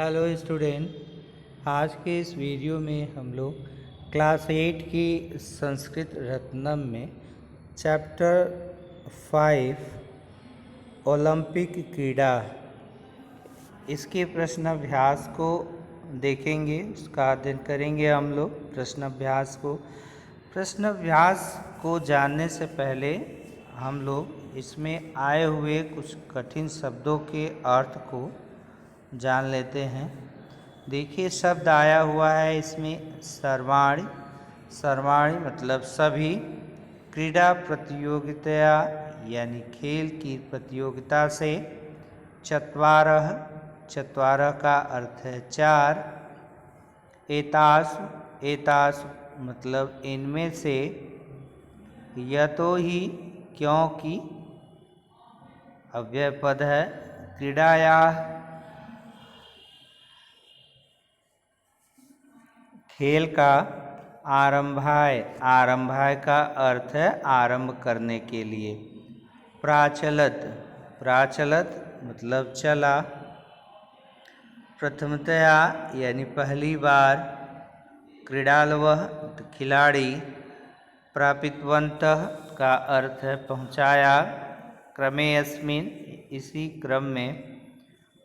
Hello student. आज के इस वीडियो में हम लोग क्लास 8 की संस्कृत रत्नम में चैप्टर 5 ओलंपिक क्रीड़ा इसके प्रश्नाभ्यास को देखेंगे, उसका अध्ययन करेंगे हम लोग। प्रश्नाभ्यास को जानने से पहले हम लोग इसमें आए हुए कुछ कठिन शब्दों के अर्थ को जान लेते हैं। देखिए, शब्द आया हुआ है इसमें सर्वाणी। सर्वाणी मतलब सभी। क्रीड़ा प्रतियोगिता यानी खेल की प्रतियोगिता से। चत्वारः, चत्वारः का अर्थ है चार। एतासु, एतासु मतलब इनमें से। यतो ही क्योंकि अव्यय पद है। क्रीड़ाया, खेल का। आरंभाय, आरंभाय का अर्थ है आरंभ करने के लिए। प्राचलत, प्राचलत मतलब चला। प्रथमतया यानी पहली बार। क्रीडालवः खिलाड़ी। प्रापितवन्तः का अर्थ है पहुँचाया। क्रमेऽस्मिन् इसी क्रम में।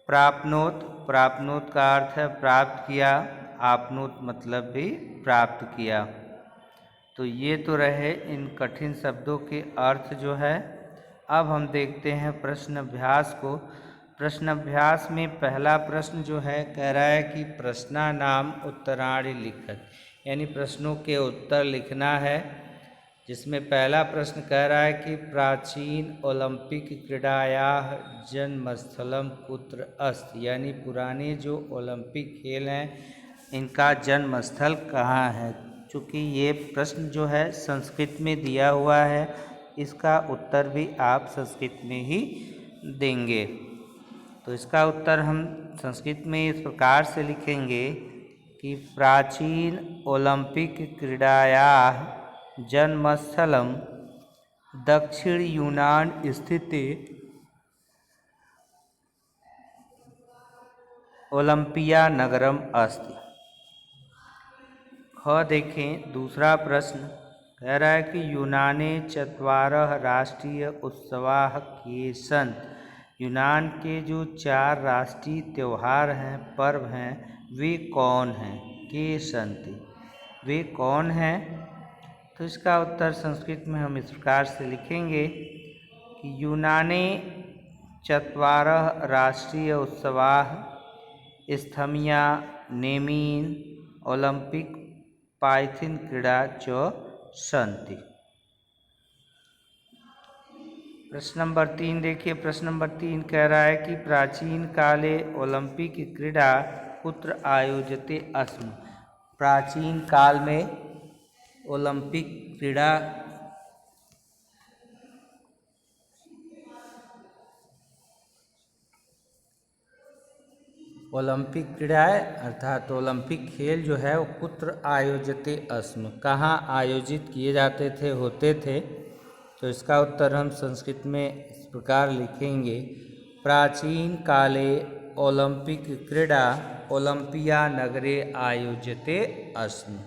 प्राप्नोत, प्राप्नोत का अर्थ है प्राप्त किया। आपनोत मतलब भी प्राप्त किया। तो ये तो रहे इन कठिन शब्दों के अर्थ जो है। अब हम देखते हैं प्रश्नाभ्यास को। प्रश्नाभ्यास में पहला प्रश्न जो है कह रहा है कि प्रश्नानाम उत्तराणि लिखत, यानी प्रश्नों के उत्तर लिखना है। जिसमें पहला प्रश्न कह रहा है कि प्राचीन ओलंपिक क्रीड़ायाः जन्मस्थलम कुत्र अस्ति, यानी पुराने जो ओलंपिक खेल हैं इनका जन्मस्थल कहाँ है। चूँकि ये प्रश्न जो है संस्कृत में दिया हुआ है, इसका उत्तर भी आप संस्कृत में ही देंगे। तो इसका उत्तर हम संस्कृत में इस प्रकार से लिखेंगे कि प्राचीन ओलंपिक क्रीड़ायाः जन्मस्थलम दक्षिण यूनान स्थिते ओलंपिया नगरम अस्ति। ख देखें दूसरा प्रश्न कह रहा है कि यूनाने चत्वारः राष्ट्रीय उत्सवाः के सन्ति, यूनान के जो 4 राष्ट्रीय त्यौहार हैं, पर्व हैं, वे कौन हैं। के सन्ति, वे कौन हैं। तो इसका उत्तर संस्कृत में हम इस प्रकार से लिखेंगे कि यूनाने चत्वारः राष्ट्रीय उत्सवाः स्थमिया नेमीन ओलंपिक पाइथिन क्रीड़ा च सन्ति। प्रश्न नंबर 3 देखिए। प्रश्न नंबर 3 कह रहा है कि प्राचीन काले ओलंपिक क्रीड़ा कुत्र आयोजते अस्म, प्राचीन काल में ओलंपिक क्रीड़ा ओलंपिक क्रीड़ाएँ अर्थात ओलंपिक खेल जो है वो कुत्र आयोजते अस्म, कहाँ आयोजित किए जाते थे, होते थे। तो इसका उत्तर हम संस्कृत में इस प्रकार लिखेंगे। प्राचीन काले ओलंपिक क्रीड़ा ओलंपिया नगरे आयोजते अस्म,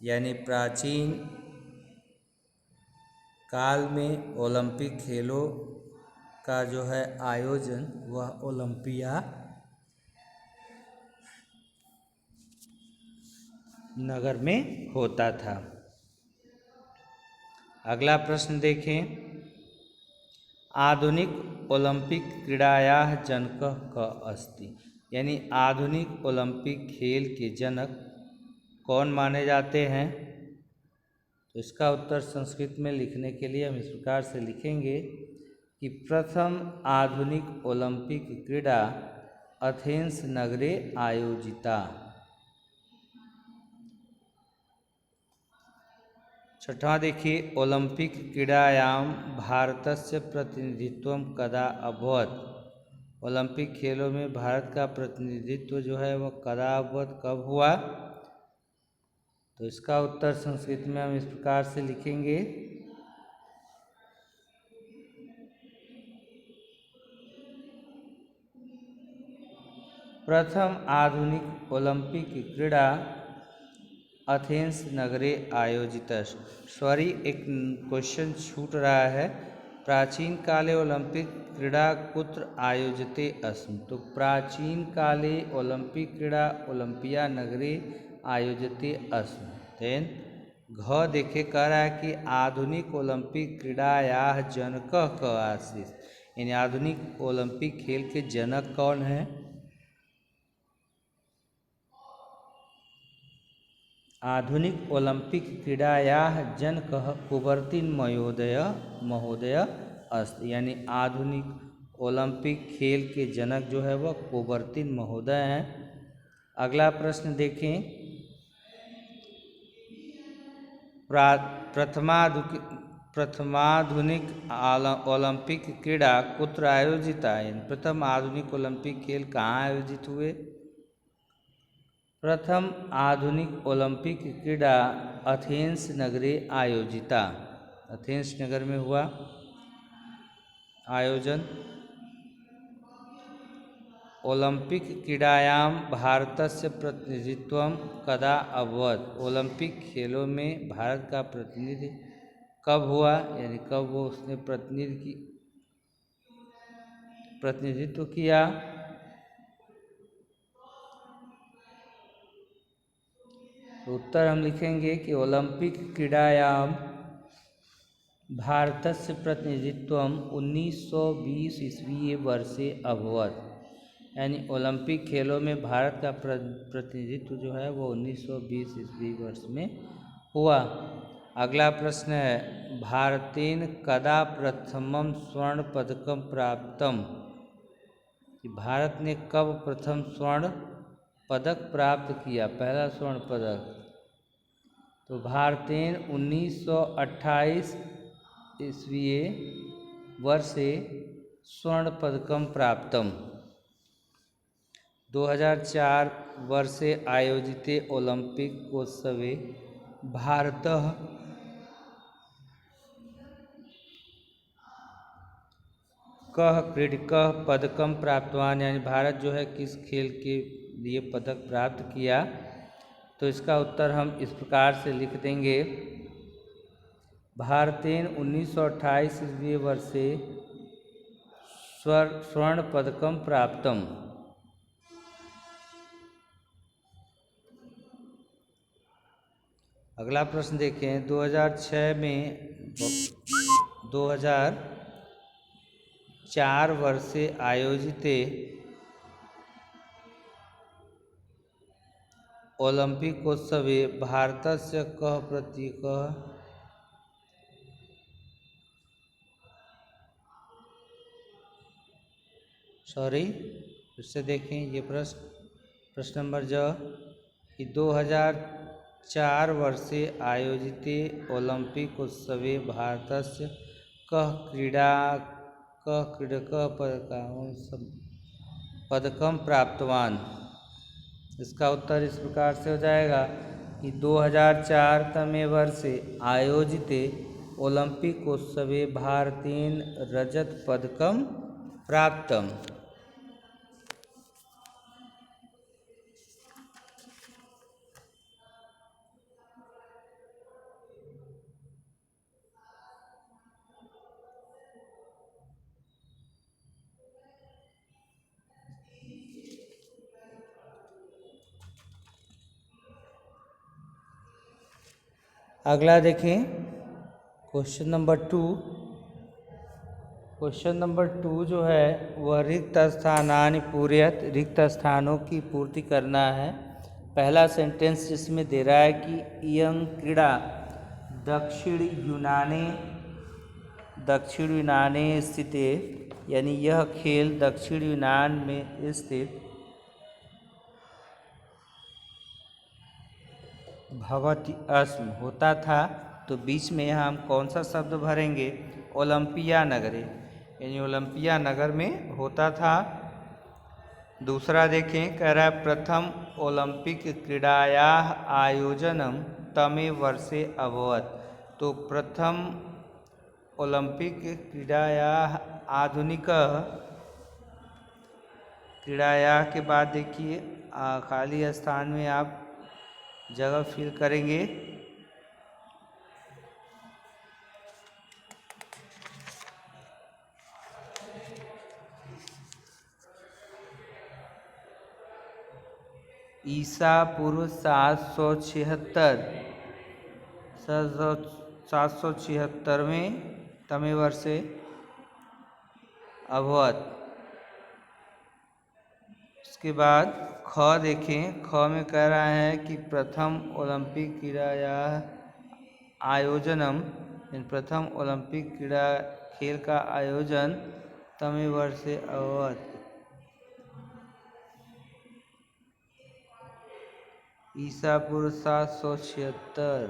यानी प्राचीन काल में ओलंपिक खेलों का जो है आयोजन वह ओलंपिया नगर में होता था। अगला प्रश्न देखें। आधुनिक ओलंपिक क्रीड़ायाः जनकः कः अस्ति, यानी आधुनिक ओलंपिक खेल के जनक कौन माने जाते हैं। तो इसका उत्तर संस्कृत में लिखने के लिए हम इस प्रकार से लिखेंगे कि प्रथम आधुनिक ओलंपिक क्रीड़ा अथेंस नगरे आयोजिता। छठवां देखिए। ओलंपिक क्रीड़ायां भारतस्य प्रतिनिधित्वं कदा अभवत्, ओलंपिक खेलों में भारत का प्रतिनिधित्व जो है वह कदा अभवत्, कब हुआ। तो इसका उत्तर संस्कृत में हम इस प्रकार से लिखेंगे प्रथम आधुनिक ओलंपिक क्रीड़ा अथेंस नगरे आयोजित। सॉरी, एक क्वेश्चन छूट रहा है। प्राचीन काले ओलंपिक क्रीड़ा कुत्र आयोजिते अस्म। तो प्राचीन काले ओलंपिक क्रीड़ा ओलंपिया नगरे आयोजिते अस्म। देन घ देखे कह रहा है कि आधुनिक ओलंपिक क्रीड़ायाः जनकः कः आसीत्। यानी आधुनिक ओलंपिक खेल के जनक कौन है? आधुनिक ओलंपिक क्रीड़ायाः जनकः कुबर्तिन महोदय अस्ति। यानी आधुनिक ओलंपिक खेल के जनक जो है वह कुबर्तिन महोदय हैं। अगला प्रश्न देखें। प्रथमाधुनिक ओलंपिक क्रीड़ा कुत्र आयोजिता। प्रथम आधुनिक ओलंपिक खेल कहाँ आयोजित हुए? प्रथम आधुनिक ओलंपिक क्रीड़ा अथेंस नगरे आयोजिता। अथेंस नगर में हुआ आयोजन। ओलंपिक क्रीड़ायां भारतस्य प्रतिनिधित्वं कदा अभवत्। ओलंपिक खेलों में भारत का प्रतिनिधि कब हुआ? यानी कब वो उसने प्रतिनिधित्व किया? तो उत्तर हम लिखेंगे कि ओलंपिक क्रीड़ायां भारतस्य प्रतिनिधित्वं 1920 ईस्वी वर्षे अभवत्। यानी ओलंपिक खेलों में भारत का प्रतिनिधित्व जो है वो 1920 ईस्वी वर्ष में हुआ। अगला प्रश्न है, भारतेन कदा प्रथमं स्वर्ण पदकं प्राप्तम। भारत ने कब प्रथम स्वर्ण पदक प्राप्त किया, पहला स्वर्ण पदक? तो भारतेन 1928 ईस्वी वर्षे स्वर्ण पदकं प्राप्तम। 2004 वर्षे आयोजिते ओलंपिकोत्सवे भारतः कः क्रीडकः पदकं प्राप्तवान। यानी भारत जो है किस खेल के लिए पदक प्राप्त किया? तो इसका उत्तर हम इस प्रकार से लिख देंगे, भारतेन 1928 ईस्वी वर्षे स्वर्ण पदकं प्राप्तम। अगला प्रश्न देखें। 2004 वर्षे आयोजिते ओलंपिकोत्सवे भारतस्य कः प्रतीकः? सॉरी, फिर से देखें ये प्रश्न नंबर कि 2004 वर्षे आयोजिते ओलंपिकोत्सवे भारतस्य कः क्रीडकः पदकं प्राप्तवान। इसका उत्तर इस प्रकार से हो जाएगा कि 2004 तमे वर्षे आयोजिते ओलंपिकोत्सवे भारतेन रजत पदकं प्राप्तम। अगला देखें क्वेश्चन नंबर 2। क्वेश्चन नंबर 2 जो है वह रिक्त स्थानानि पूरयत। रिक्त स्थानों की पूर्ति करना है। पहला सेंटेंस जिसमें दे रहा है कि इयं क्रीड़ा दक्षिण यूनाने स्थिते। यानी यह खेल दक्षिण यूनान में स्थित भवति अस्म होता था। तो बीच में यहाँ हम कौन सा शब्द भरेंगे? ओलंपिया नगरे। यानी ओलंपिया नगर में होता था। दूसरा देखें, कह रहा है प्रथम ओलंपिक क्रीड़ायाः आयोजनम तमे वर्षे अभवत्। तो प्रथम ओलंपिक क्रीड़ायाः आधुनिक क्रीड़ाया के बाद देखिए खाली स्थान में आप जगह फिल करेंगे। ईसा पूर्व 776 तमे वर्षे अभवत। उसके बाद ख देखें, ख में कह रहा है कि प्रथम ओलंपिक क्रीड़ा आयोजनम, प्रथम ओलंपिक क्रीड़ा खेल का आयोजन तमे वर्षे अभवत। ईसा पूर्व 776।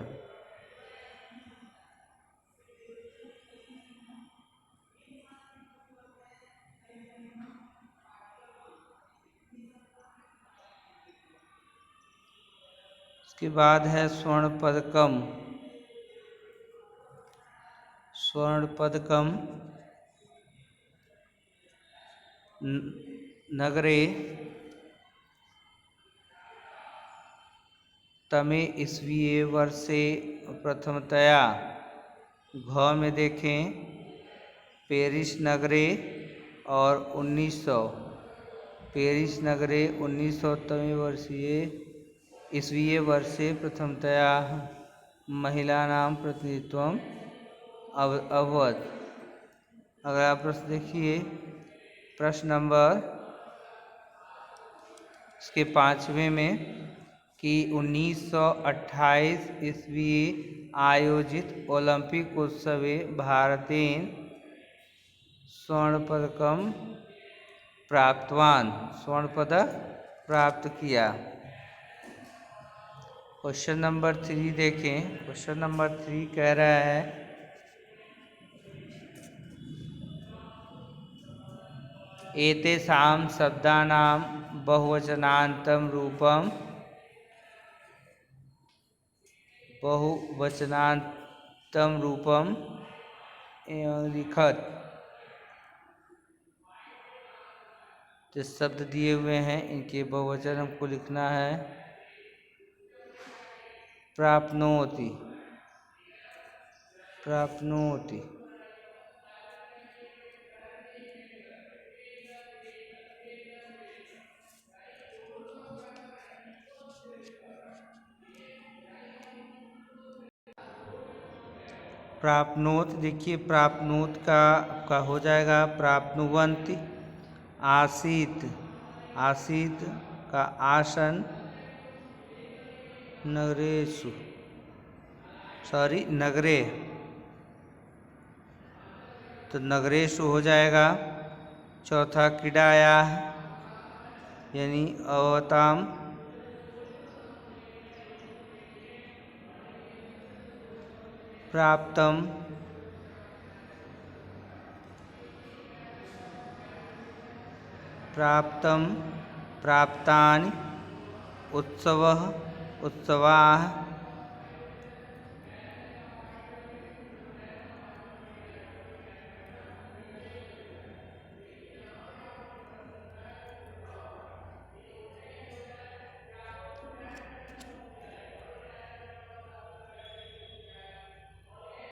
उसके बाद है स्वर्ण पदकम। स्वर्ण पदकम नगरे तमे ईस्वीय वर्षे प्रथमतया। घ में देखें पेरिस नगरे और 1900, पेरिस नगरे 1900 तमे वर्षीय ईस्वीय वर्षे प्रथमतया महिलानां प्रतिनिधित्वम् अभवत। अगला प्रश्न देखिए, प्रश्न नंबर इसके 5वें में कि 1928 ईस्वी आयोजित ओलंपिक उत्सवे भारतेन स्वर्ण पदकम प्राप्तवान, स्वर्ण पदक प्राप्त किया। क्वेश्चन नंबर 3 देखें। क्वेश्चन नंबर 3 कह रहा है एतेषां शब्दानां बहुवचनान्तं रूपं एवं लिखत। जो शब्द दिए हुए हैं इनके बहुवचन हमको लिखना है। प्राप्नोति, प्राप्नोति, प्राप्नोत। देखिए प्राप्नोत का हो जाएगा प्राप्नुवन्ति। आसीत, आसीत का आसन नगरेषु, नगरे, तो नगरेषु हो जाएगा। चौथा क्रीड़ाया यानी अवताम, प्राप्तम, प्राप्तम, प्राप्तानि, उत्सवः, उत्सवाः,